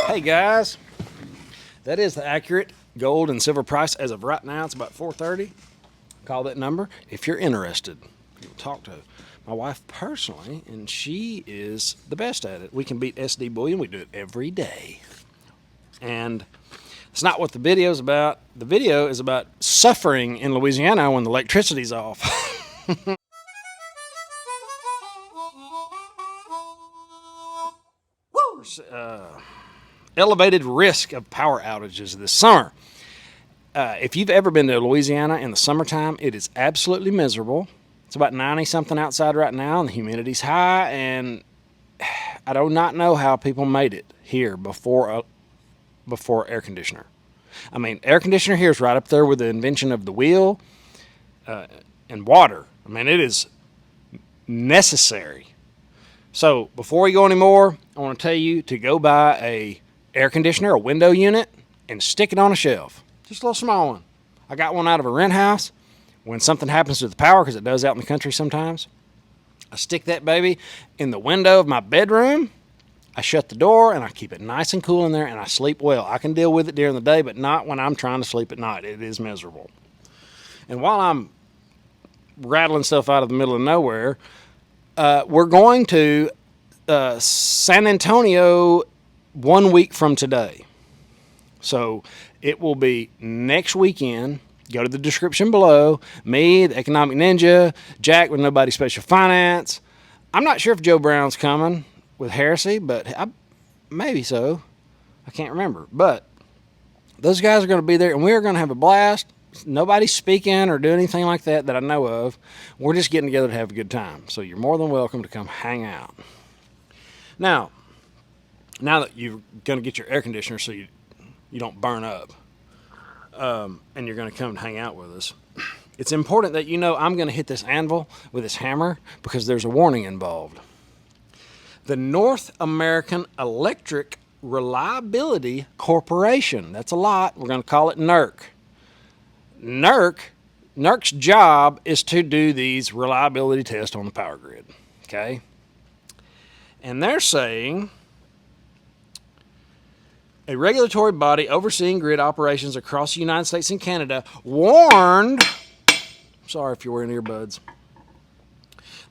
Hey guys, that is the accurate gold and silver price as of right now. It's about 4:30. Call that number if you're interested. You'll talk to my wife personally, and she is the best at it. We can beat SD bullion. We do it every day. And it's not what the video is about. The video is about suffering in Louisiana when the electricity's off. Elevated risk of power outages this summer. If you've ever been to Louisiana in the summertime, it is absolutely miserable. It's about 90 something outside right now, and the humidity's high, and I do not know how people made it here before air conditioner. I mean, air conditioner here is right up there with the invention of the wheel and water. I mean, it is necessary. So before we go any more, I want to tell you to go buy a air conditioner, a window unit, and stick it on a shelf. Just a little small one. I got one out of a rent house. When something happens to the power, because it does out in the country sometimes, I stick that baby in the window of my bedroom. I shut the door and I keep it nice and cool in there, and I sleep well. I can deal with it during the day, but not when I'm trying to sleep at night. It is miserable. And while I'm rattling stuff out of the middle of nowhere, we're going to San Antonio 1 week from today. So it will be next weekend. Go to the description below. Me, the Economic Ninja, Jack with Nobody Special Finance. I'm not sure if Joe Brown's coming with Heresy, but maybe so. I can't remember. But those guys are going to be there, and we're going to have a blast. Nobody's speaking or doing anything like that I know of. We're just getting together to have a good time. So you're more than welcome to come hang out. Now that you're going to get your air conditioner so you don't burn up, and you're going to come and hang out with us, it's important that you know I'm going to hit this anvil with this hammer because there's a warning involved. The North American Electric Reliability Corporation, that's a lot, we're going to call it NERC. NERC's job is to do these reliability tests on the power grid, okay? And they're saying a regulatory body overseeing grid operations across the United States and Canada warned, sorry if you're wearing earbuds,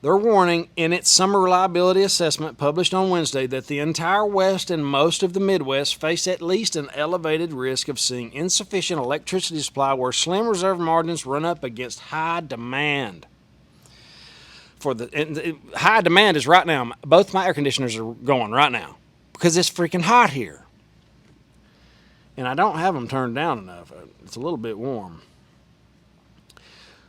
they're warning in its summer reliability assessment published on Wednesday that the entire West and most of the Midwest face at least an elevated risk of seeing insufficient electricity supply where slim reserve margins run up against high demand. High demand is right now. Both my air conditioners are going right now because it's freaking hot here. And I don't have them turned down enough. It's a little bit warm.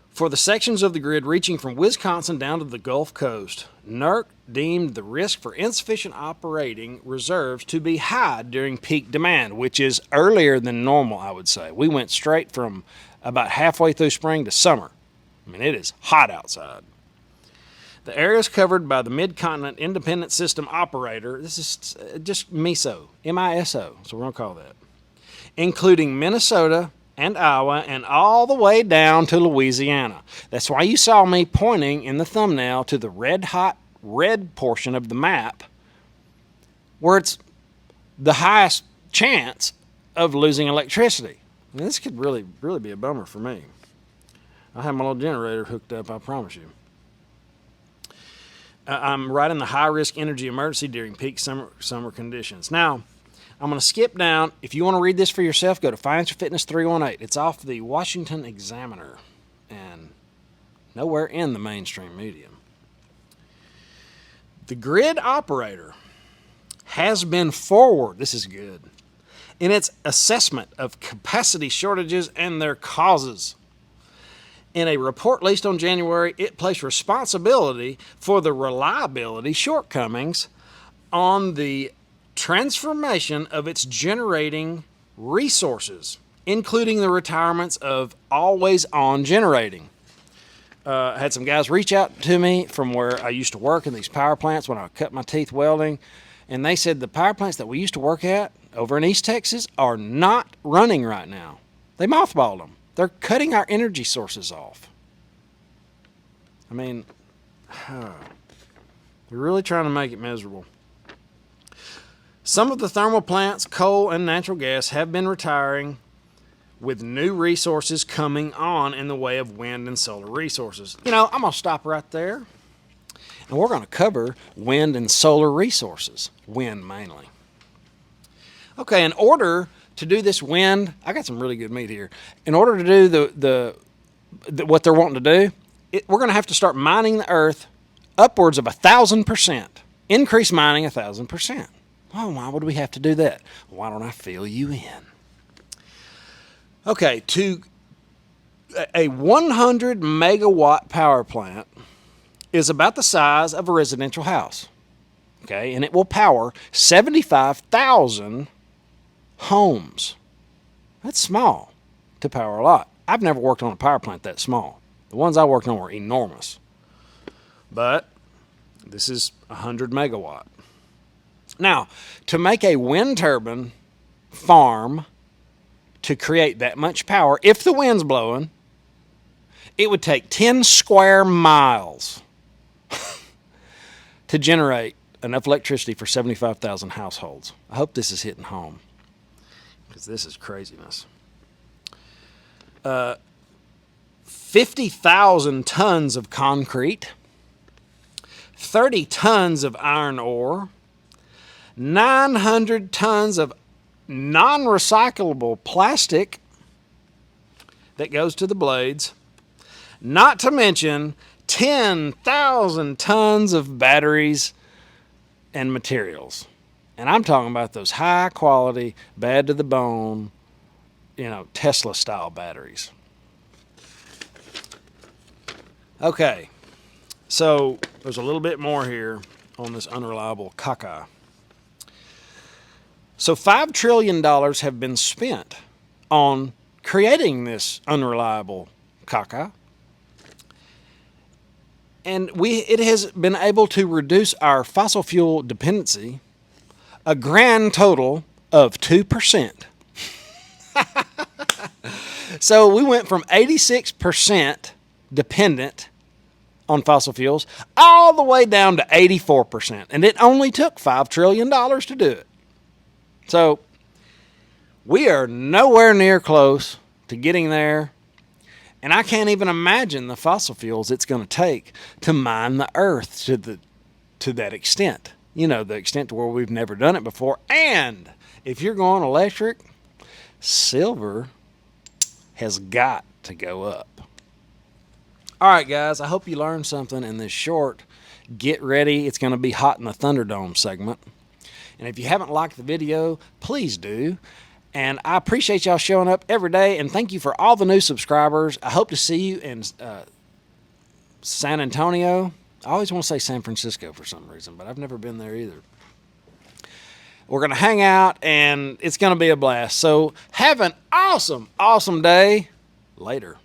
For the sections of the grid reaching from Wisconsin down to the Gulf Coast, NERC deemed the risk for insufficient operating reserves to be high during peak demand, which is earlier than normal, I would say. We went straight from about halfway through spring to summer. I mean, it is hot outside. The areas covered by the Mid-Continent Independent System Operator, this is just MISO, M-I-S-O, so we're going to call that, including Minnesota and Iowa, and all the way down to Louisiana. That's why you saw me pointing in the thumbnail to the red-hot red portion of the map where it's the highest chance of losing electricity. And this could really be a bummer for me. I have my little generator hooked up, I promise you. I'm right in the high-risk energy emergency during peak summer conditions. Now, I'm going to skip down. If you want to read this for yourself, go to Financial Fitness 318. It's off the Washington Examiner and nowhere in the mainstream media. The grid operator has been forward, this is good, in its assessment of capacity shortages and their causes. In a report released on January, it placed responsibility for the reliability shortcomings on the transformation of its generating resources, including the retirements of always-on generating. I had some guys reach out to me from where I used to work in these power plants when I cut my teeth welding, and they said the power plants that we used to work at over in East Texas are not running right now. They mothballed them. They're cutting our energy sources off. I mean, they're really trying to make it miserable. Some of the thermal plants, coal and natural gas, have been retiring, with new resources coming on in the way of wind and solar resources. You know, I'm going to stop right there, and we're going to cover wind and solar resources. Wind mainly. Okay, in order to do this wind, I got some really good meat here. In order to do what they're wanting to do, we're going to have to start mining the earth upwards of 1,000%. Increase mining 1,000%. Oh, why would we have to do that? Why don't I fill you in? Okay, a 100 megawatt power plant is about the size of a residential house. Okay, and it will power 75,000 homes. That's small to power a lot. I've never worked on a power plant that small. The ones I worked on were enormous. But this is 100 megawatt. Now, to make a wind turbine farm to create that much power, if the wind's blowing, it would take 10 square miles to generate enough electricity for 75,000 households. I hope this is hitting home, because this is craziness. 50,000 tons of concrete, 30 tons of iron ore, 900 tons of non-recyclable plastic that goes to the blades, not to mention 10,000 tons of batteries and materials. And I'm talking about those high quality, bad to the bone, Tesla style batteries. Okay, so there's a little bit more here on this unreliable caca. So $5 trillion have been spent on creating this unreliable caca. And it has been able to reduce our fossil fuel dependency a grand total of 2%. So we went from 86% dependent on fossil fuels all the way down to 84%. And it only took $5 trillion to do it. So we are nowhere near close to getting there. And I can't even imagine the fossil fuels it's going to take to mine the earth to that extent. The extent to where we've never done it before. And if you're going electric, silver has got to go up. All right, guys, I hope you learned something in this short Get Ready. It's going to be hot in the Thunderdome segment. And if you haven't liked the video, please do. And I appreciate y'all showing up every day. And thank you for all the new subscribers. I hope to see you in San Antonio. I always want to say San Francisco for some reason, but I've never been there either. We're going to hang out, and it's going to be a blast. So have an awesome, awesome day. Later.